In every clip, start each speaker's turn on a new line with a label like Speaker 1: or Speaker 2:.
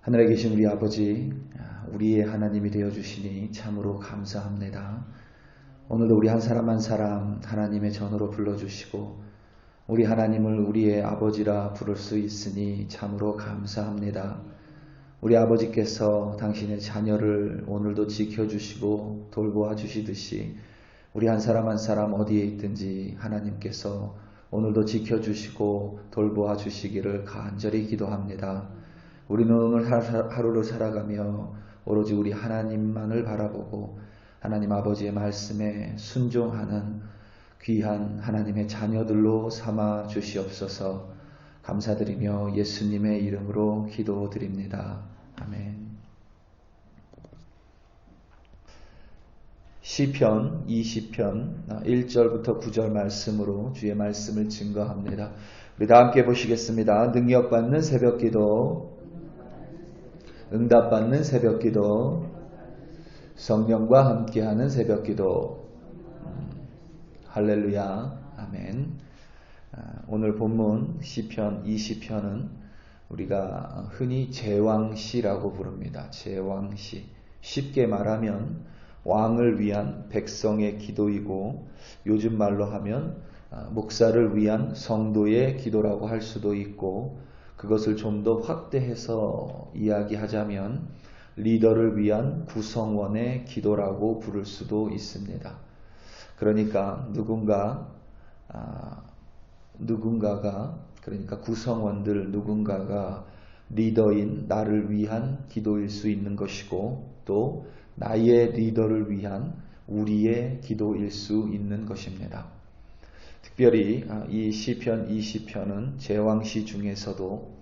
Speaker 1: 하늘에 계신 우리 아버지, 우리의 하나님이 되어주시니 참으로 감사합니다. 오늘도 우리 한 사람 한 사람 하나님의 전으로 불러주시고 우리 하나님을 우리의 아버지라 부를 수 있으니 참으로 감사합니다. 우리 아버지께서 당신의 자녀를 오늘도 지켜주시고 돌보아 주시듯이 우리 한 사람 한 사람 어디에 있든지 하나님께서 오늘도 지켜주시고 돌보아 주시기를 간절히 기도합니다. 우리는 오늘 하루를 살아가며 오로지 우리 하나님만을 바라보고 하나님 아버지의 말씀에 순종하는 귀한 하나님의 자녀들로 삼아 주시옵소서. 감사드리며 예수님의 이름으로 기도드립니다. 아멘. 시편 20편 1절부터 9절 말씀으로 주의 말씀을 증거합니다. 우리 다 함께 보시겠습니다. 능력받는 새벽기도, 응답받는 새벽기도, 성령과 함께하는 새벽기도. 할렐루야. 아멘. 오늘 본문 시편 20편은 우리가 흔히 제왕시라고 부릅니다. 제왕시. 쉽게 말하면 왕을 위한 백성의 기도이고 요즘 말로 하면 목사를 위한 성도의 기도라고 할 수도 있고 그것을 좀 더 확대해서 이야기하자면 리더를 위한 구성원의 기도라고 부를 수도 있습니다. 그러니까 그러니까 구성원들 누군가가 리더인 나를 위한 기도일 수 있는 것이고 또 나의 리더를 위한 우리의 기도일 수 있는 것입니다. 특별히 이 시편 20편은 제왕시 중에서도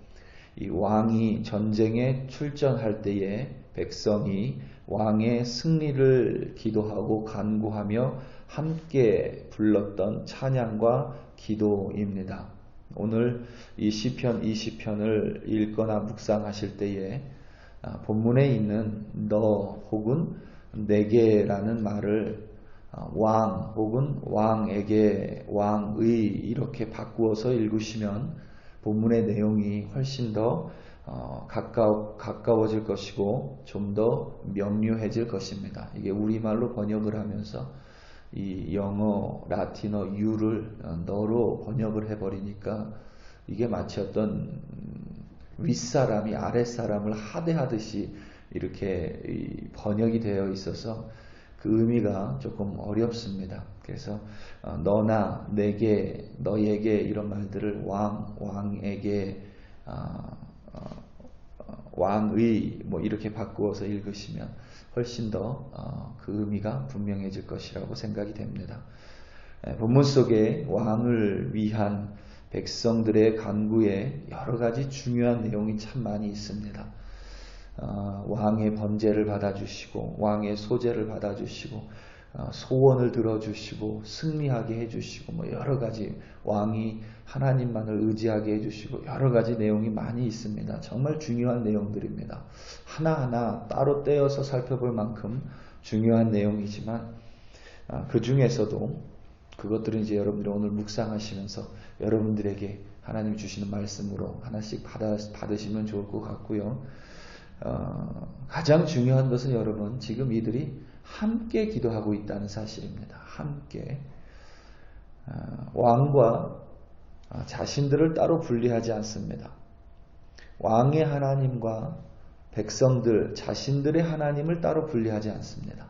Speaker 1: 이 왕이 전쟁에 출전할 때에 백성이 왕의 승리를 기도하고 간구하며 함께 불렀던 찬양과 기도입니다. 오늘 이 시편 20편을 읽거나 묵상하실 때에 본문에 있는 너 혹은 내게라는 말을 왕 혹은 왕에게, 왕의 이렇게 바꾸어서 읽으시면 본문의 내용이 훨씬 더 가까워질 것이고 좀 더 명료해질 것입니다. 이게 우리말로 번역을 하면서 이 영어, 라틴어 유를 너로 번역을 해버리니까 이게 마치 어떤 윗사람이 아랫사람을 하대하듯이 이렇게 번역이 되어 있어서 그 의미가 조금 어렵습니다. 그래서 너나 내게, 너에게 이런 말들을 왕에게, 왕의 뭐 이렇게 바꾸어서 읽으시면 훨씬 더 그 의미가 분명해질 것이라고 생각이 됩니다. 본문 속에 왕을 위한 백성들의 간구에 여러 가지 중요한 내용이 참 많이 있습니다. 왕의 번제를 받아주시고 왕의 소제를 받아주시고 소원을 들어주시고 승리하게 해주시고 뭐 여러 가지 왕이 하나님만을 의지하게 해주시고 여러 가지 내용이 많이 있습니다. 정말 중요한 내용들입니다. 하나하나 따로 떼어서 살펴볼 만큼 중요한 내용이지만 그 중에서도 그것들은 이제 여러분들이 오늘 묵상하시면서 여러분들에게 하나님 주시는 말씀으로 하나씩 받으시면 좋을 것 같고요. 가장 중요한 것은 여러분 지금 이들이 함께 기도하고 있다는 사실입니다. 함께 왕과 자신들을 따로 분리하지 않습니다. 왕의 하나님과 백성들 자신들의 하나님을 따로 분리하지 않습니다.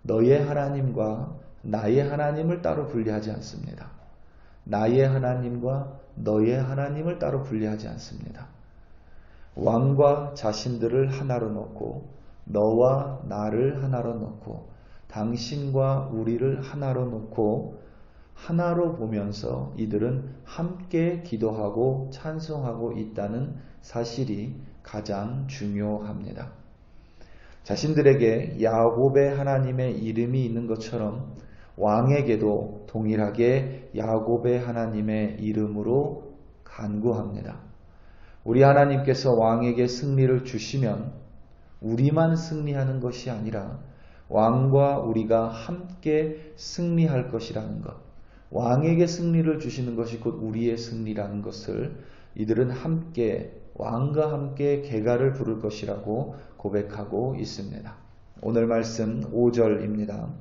Speaker 1: 너의 하나님과 나의 하나님을 따로 분리하지 않습니다. 나의 하나님과 너의 하나님을 따로 분리하지 않습니다. 왕과 자신들을 하나로 놓고 너와 나를 하나로 놓고 당신과 우리를 하나로 놓고 하나로 보면서 이들은 함께 기도하고 찬송하고 있다는 사실이 가장 중요합니다. 자신들에게 야곱의 하나님의 이름이 있는 것처럼 왕에게도 동일하게 야곱의 하나님의 이름으로 간구합니다. 우리 하나님께서 왕에게 승리를 주시면 우리만 승리하는 것이 아니라 왕과 우리가 함께 승리할 것이라는 것, 왕에게 승리를 주시는 것이 곧 우리의 승리라는 것을 이들은 함께 왕과 함께 개가를 부를 것이라고 고백하고 있습니다. 오늘 말씀 5절입니다.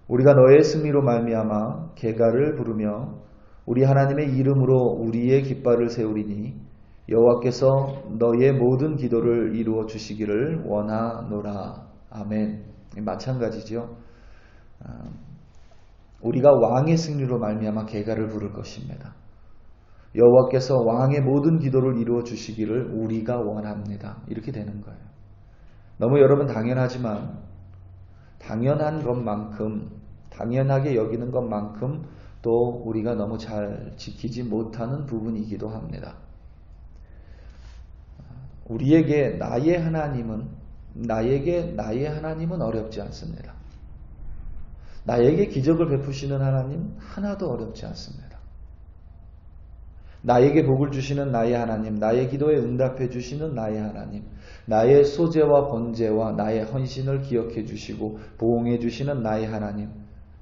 Speaker 1: 우리가 너의 승리로 말미암아 개가를 부르며 우리 하나님의 이름으로 우리의 깃발을 세우리니 여호와께서 너의 모든 기도를 이루어 주시기를 원하노라. 아멘. 마찬가지죠. 우리가 왕의 승리로 말미암아 개가를 부를 것입니다. 여호와께서 왕의 모든 기도를 이루어 주시기를 우리가 원합니다. 이렇게 되는 거예요. 너무 여러분 당연하지만 당연한 것만큼 당연하게 여기는 것만큼 또 우리가 너무 잘 지키지 못하는 부분이기도 합니다. 우리에게 나의 하나님은 어렵지 않습니다. 나에게 기적을 베푸시는 하나님 하나도 어렵지 않습니다. 나에게 복을 주시는 나의 하나님, 나의 기도에 응답해 주시는 나의 하나님, 나의 소재와 번제와 나의 헌신을 기억해 주시고 보응해 주시는 나의 하나님,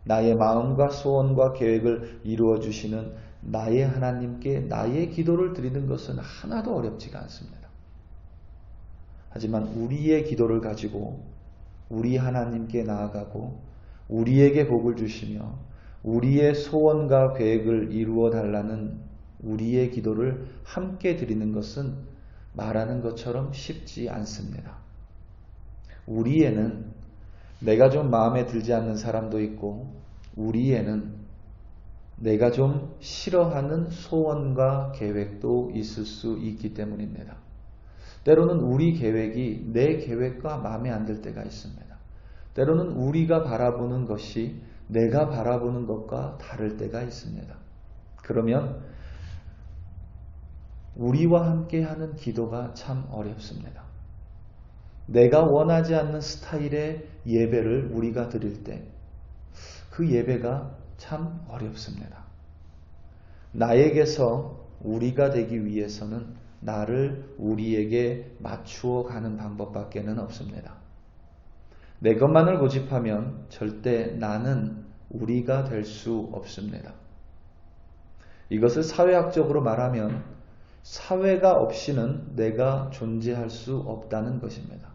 Speaker 1: 나의 마음과 소원과 계획을 이루어 주시는 나의 하나님께 나의 기도를 드리는 것은 하나도 어렵지가 않습니다. 하지만 우리의 기도를 가지고 우리 하나님께 나아가고 우리에게 복을 주시며 우리의 소원과 계획을 이루어 달라는 우리의 기도를 함께 드리는 것은 말하는 것처럼 쉽지 않습니다. 우리에는 내가 좀 마음에 들지 않는 사람도 있고 우리에는 내가 좀 싫어하는 소원과 계획도 있을 수 있기 때문입니다. 때로는 우리 계획이 내 계획과 마음에 안 들 때가 있습니다. 때로는 우리가 바라보는 것이 내가 바라보는 것과 다를 때가 있습니다. 그러면 우리와 함께하는 기도가 참 어렵습니다. 내가 원하지 않는 스타일의 예배를 우리가 드릴 때 그 예배가 참 어렵습니다. 나에게서 우리가 되기 위해서는 나를 우리에게 맞추어 가는 방법밖에는 없습니다. 내 것만을 고집하면 절대 나는 우리가 될 수 없습니다. 이것을 사회학적으로 말하면 사회가 없이는 내가 존재할 수 없다는 것입니다.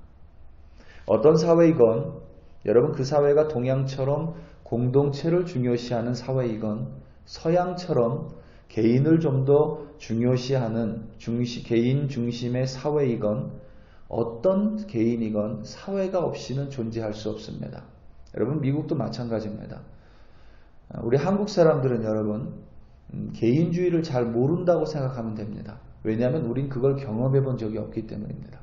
Speaker 1: 어떤 사회이건 여러분 그 사회가 동양처럼 공동체를 중요시하는 사회이건 서양처럼 개인을 좀 더 중요시하는 개인 중심의 사회이건 어떤 개인이건 사회가 없이는 존재할 수 없습니다. 여러분 미국도 마찬가지입니다. 우리 한국 사람들은 여러분 개인주의를 잘 모른다고 생각하면 됩니다. 왜냐하면 우린 그걸 경험해 본 적이 없기 때문입니다.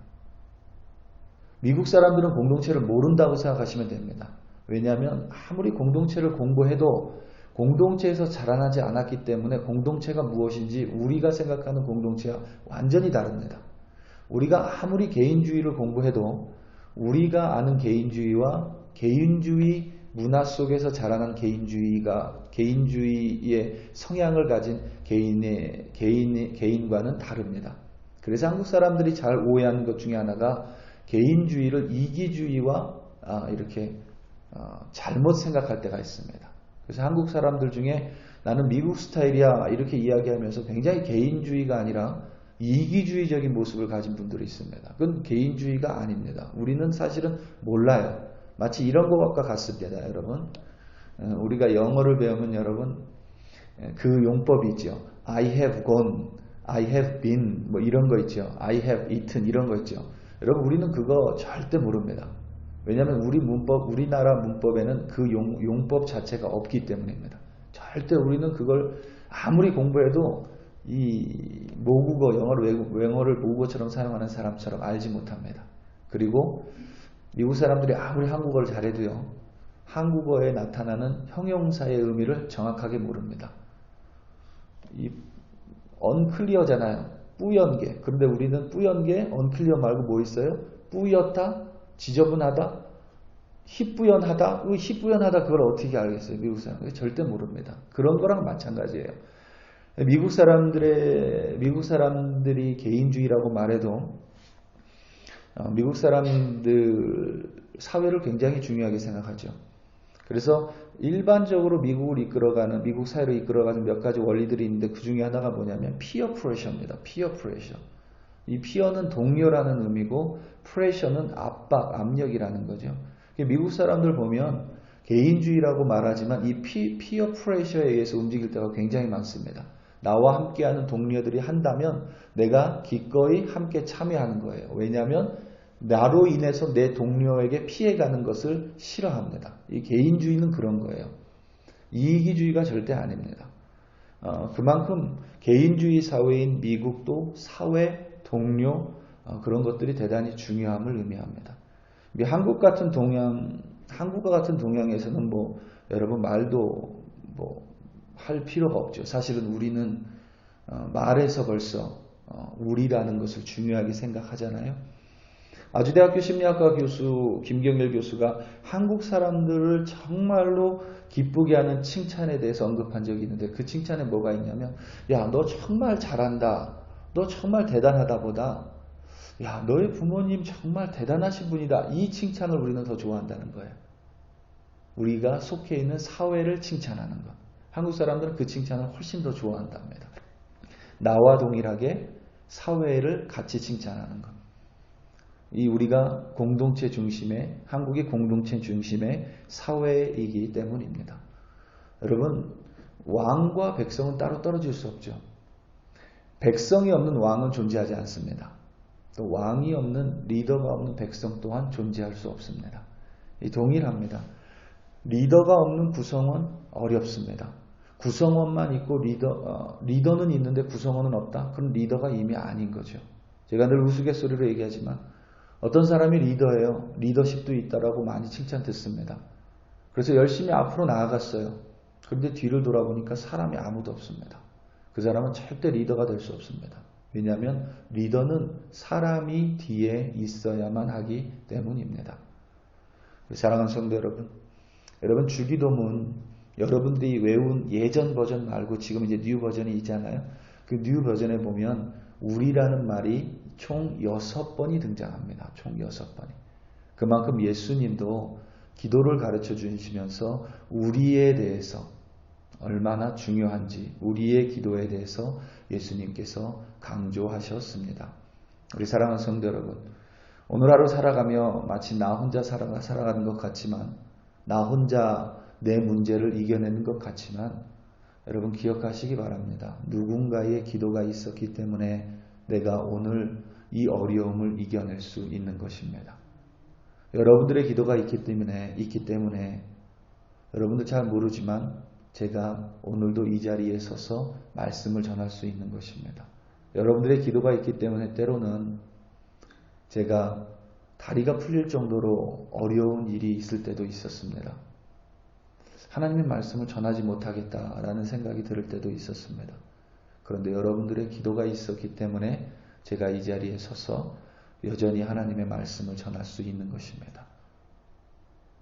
Speaker 1: 미국 사람들은 공동체를 모른다고 생각하시면 됩니다. 왜냐하면 아무리 공동체를 공부해도 공동체에서 자라나지 않았기 때문에 공동체가 무엇인지 우리가 생각하는 공동체와 완전히 다릅니다. 우리가 아무리 개인주의를 공부해도 우리가 아는 개인주의와 개인주의 문화 속에서 자라난 개인주의의 성향을 가진 개인과는 다릅니다. 그래서 한국 사람들이 잘 오해하는 것 중에 하나가 개인주의를 이기주의와 이렇게 잘못 생각할 때가 있습니다. 그래서 한국 사람들 중에 나는 미국 스타일이야 이렇게 이야기하면서 굉장히 개인주의가 아니라 이기주의적인 모습을 가진 분들이 있습니다. 그건 개인주의가 아닙니다. 우리는 사실은 몰라요. 마치 이런 것과 같습니다. 여러분 우리가 영어를 배우면 여러분 그 용법이 있죠. I have gone, I have been 뭐 이런 거 있죠. I have eaten 이런 거 있죠. 여러분 우리는 그거 절대 모릅니다. 왜냐하면 우리나라 문법에는 그 용법 자체가 없기 때문입니다. 절대 우리는 그걸 아무리 공부해도 이 모국어, 영어를 모국어처럼 사용하는 사람처럼 알지 못합니다. 그리고 미국 사람들이 아무리 한국어를 잘해도요, 한국어에 나타나는 형용사의 의미를 정확하게 모릅니다. 이 unclear잖아요. 뿌연게. 그런데 우리는 뿌연게, unclear 말고 뭐 있어요? 뿌옇다, 지저분하다, 희뿌연하다. 희뿌연하다 그걸 어떻게 알겠어요? 미국 사람들이 절대 모릅니다. 그런 거랑 마찬가지예요. 미국 사람들이 개인주의라고 말해도 미국 사람들 사회를 굉장히 중요하게 생각하죠. 그래서 일반적으로 미국 사회를 이끌어가는 몇 가지 원리들이 있는데 그 중에 하나가 뭐냐면 피어 프레셔입니다. 피어 프레셔. 이 피어는 동료라는 의미고 프레셔는 압박, 압력이라는 거죠. 미국 사람들 보면 개인주의라고 말하지만 이 피어 프레셔에 의해서 움직일 때가 굉장히 많습니다. 나와 함께하는 동료들이 한다면 내가 기꺼이 함께 참여하는 거예요. 왜냐하면 나로 인해서 내 동료에게 피해가는 것을 싫어합니다. 이 개인주의는 그런 거예요. 이기주의가 절대 아닙니다. 그만큼 개인주의 사회인 미국도 사회, 동료 그런 것들이 대단히 중요함을 의미합니다. 한국과 같은 동양에서는 여러분 말도 할 필요가 없죠. 사실은 우리는 말에서 벌써 우리라는 것을 중요하게 생각하잖아요. 아주대학교 심리학과 교수 김경일 교수가 한국 사람들을 정말로 기쁘게 하는 칭찬에 대해서 언급한 적이 있는데 그 칭찬에 뭐가 있냐면 야, 너 정말 잘한다. 너 정말 대단하다 보다 야, 너의 부모님 정말 대단하신 분이다. 이 칭찬을 우리는 더 좋아한다는 거예요. 우리가 속해 있는 사회를 칭찬하는 것. 한국 사람들은 그 칭찬을 훨씬 더 좋아한답니다. 나와 동일하게 사회를 같이 칭찬하는 것. 이 우리가 공동체 중심의 한국이 공동체 중심의 사회이기 때문입니다. 여러분 왕과 백성은 따로 떨어질 수 없죠. 백성이 없는 왕은 존재하지 않습니다. 또 왕이 없는 리더가 없는 백성 또한 존재할 수 없습니다. 동일합니다. 리더가 없는 구성원 어렵습니다. 구성원만 있고 리더는 있는데 구성원은 없다? 그럼 리더가 이미 아닌 거죠. 제가 늘 우스갯소리로 얘기하지만 어떤 사람이 리더예요. 리더십도 있다라고 많이 칭찬 듣습니다. 그래서 열심히 앞으로 나아갔어요. 그런데 뒤를 돌아보니까 사람이 아무도 없습니다. 그 사람은 절대 리더가 될 수 없습니다. 왜냐하면 리더는 사람이 뒤에 있어야만 하기 때문입니다. 사랑하는 성도 여러분 주기도문 여러분들이 외운 예전 버전 말고 지금 이제 뉴 버전이 있잖아요. 그 뉴 버전에 보면 우리라는 말이 총 6번이 등장합니다. 총 6번이. 그만큼 예수님도 기도를 가르쳐 주시면서 우리에 대해서 얼마나 중요한지 우리의 기도에 대해서 예수님께서 강조하셨습니다. 우리 사랑하는 성도 여러분, 오늘 하루 살아가며 마치 나 혼자 살아가는 것 같지만 나 혼자 내 문제를 이겨내는 것 같지만 여러분 기억하시기 바랍니다. 누군가의 기도가 있었기 때문에 내가 오늘 이 어려움을 이겨낼 수 있는 것입니다. 여러분들의 기도가 있기 때문에 여러분들 잘 모르지만 제가 오늘도 이 자리에 서서 말씀을 전할 수 있는 것입니다. 여러분들의 기도가 있기 때문에 때로는 제가 다리가 풀릴 정도로 어려운 일이 있을 때도 있었습니다. 하나님의 말씀을 전하지 못하겠다라는 생각이 들 때도 있었습니다. 그런데 여러분들의 기도가 있었기 때문에 제가 이 자리에 서서 여전히 하나님의 말씀을 전할 수 있는 것입니다.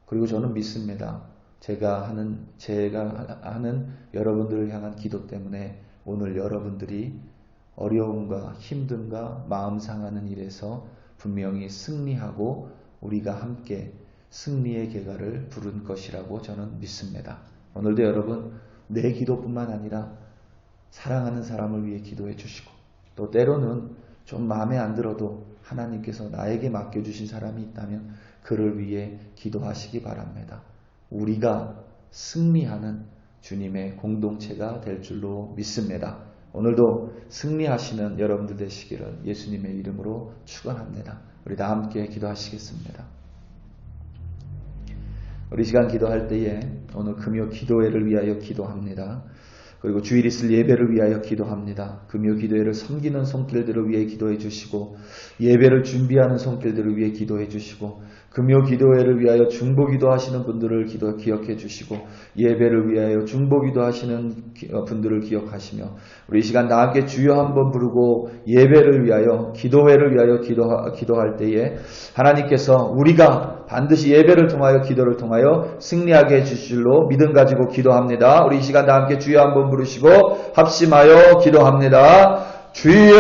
Speaker 1: 그리고 저는 믿습니다. 제가 하는 여러분들을 향한 기도 때문에 오늘 여러분들이 어려움과 힘듦과 마음 상하는 일에서 분명히 승리하고 우리가 함께 승리의 계가를 부른 것이라고 저는 믿습니다. 오늘도 여러분 내 기도뿐만 아니라 사랑하는 사람을 위해 기도해 주시고 또 때로는 좀 마음에 안 들어도 하나님께서 나에게 맡겨주신 사람이 있다면 그를 위해 기도하시기 바랍니다. 우리가 승리하는 주님의 공동체가 될 줄로 믿습니다. 오늘도 승리하시는 여러분들 되시기를 예수님의 이름으로 축원합니다. 우리 다 함께 기도하시겠습니다. 우리 시간 기도할 때에 오늘 금요 기도회를 위하여 기도합니다. 그리고 주일 있을 예배를 위하여 기도합니다. 금요 기도회를 섬기는 손길들을 위해 기도해 주시고 예배를 준비하는 손길들을 위해 기도해 주시고 금요 기도회를 위하여 중보기도 하시는 분들을 기억해 주시고 예배를 위하여 중보기도 하시는 분들을 기억하시며 우리 이 시간 다 함께 주여 한번 부르고 예배를 위하여 기도회를 위하여 기도할 때에 하나님께서 우리가 반드시 예배를 통하여 기도를 통하여 승리하게 해주실 줄로 믿음 가지고 기도합니다. 우리 이 시간 다 함께 주여 한번 부르시고 합심하여 기도합니다. 주여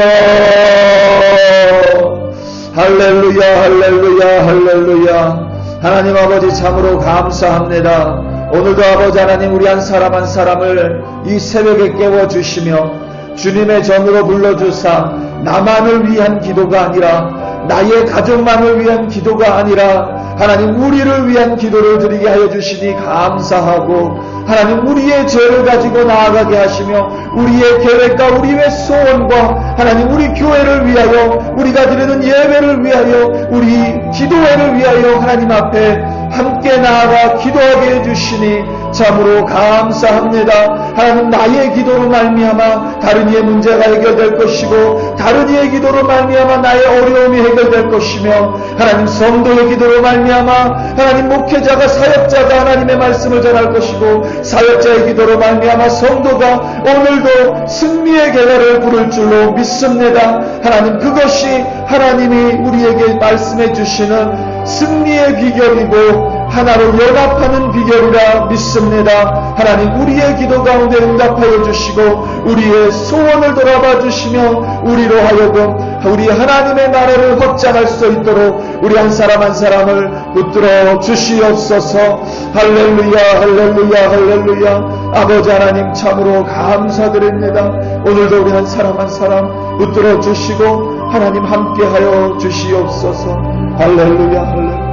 Speaker 1: 할렐루야 할렐루야 할렐루야. 하나님 아버지 참으로 감사합니다. 오늘도 아버지 하나님 우리 한 사람 한 사람을 이 새벽에 깨워주시며 주님의 전으로 불러주사 나만을 위한 기도가 아니라 나의 가족만을 위한 기도가 아니라 하나님 우리를 위한 기도를 드리게 하여 주시니 감사하고 하나님 우리의 죄를 가지고 나아가게 하시며 우리의 계획과 우리의 소원과 하나님 우리 교회를 위하여 우리가 드리는 예배를 위하여 우리 기도회를 위하여 하나님 앞에 함께 나아가 기도하게 해주시니 참으로 감사합니다. 하나님 나의 기도로 말미암아 다른 이의 문제가 해결될 것이고 다른 이의 기도로 말미암아 나의 어려움이 해결될 것이며 하나님 성도의 기도로 말미암아 하나님 목회자가 사역자가 하나님의 말씀을 전할 것이고 사역자의 기도로 말미암아 성도가 오늘도 승리의 계절을 부를 줄로 믿습니다. 하나님 그것이 하나님이 우리에게 말씀해 주시는 승리의 비결이고 하나로 연합하는 비결이라 믿습니다. 하나님 우리의 기도 가운데 응답하여 주시고 우리의 소원을 돌아봐 주시며 우리로 하여금 우리 하나님의 나라를 확장할 수 있도록 우리 한 사람 한 사람을 붙들어 주시옵소서. 할렐루야 할렐루야 할렐루야. 아버지 하나님 참으로 감사드립니다. 오늘도 우리 한 사람 한 사람 붙들어 주시고 하나님 함께하여 주시옵소서. 할렐루야 할렐루야.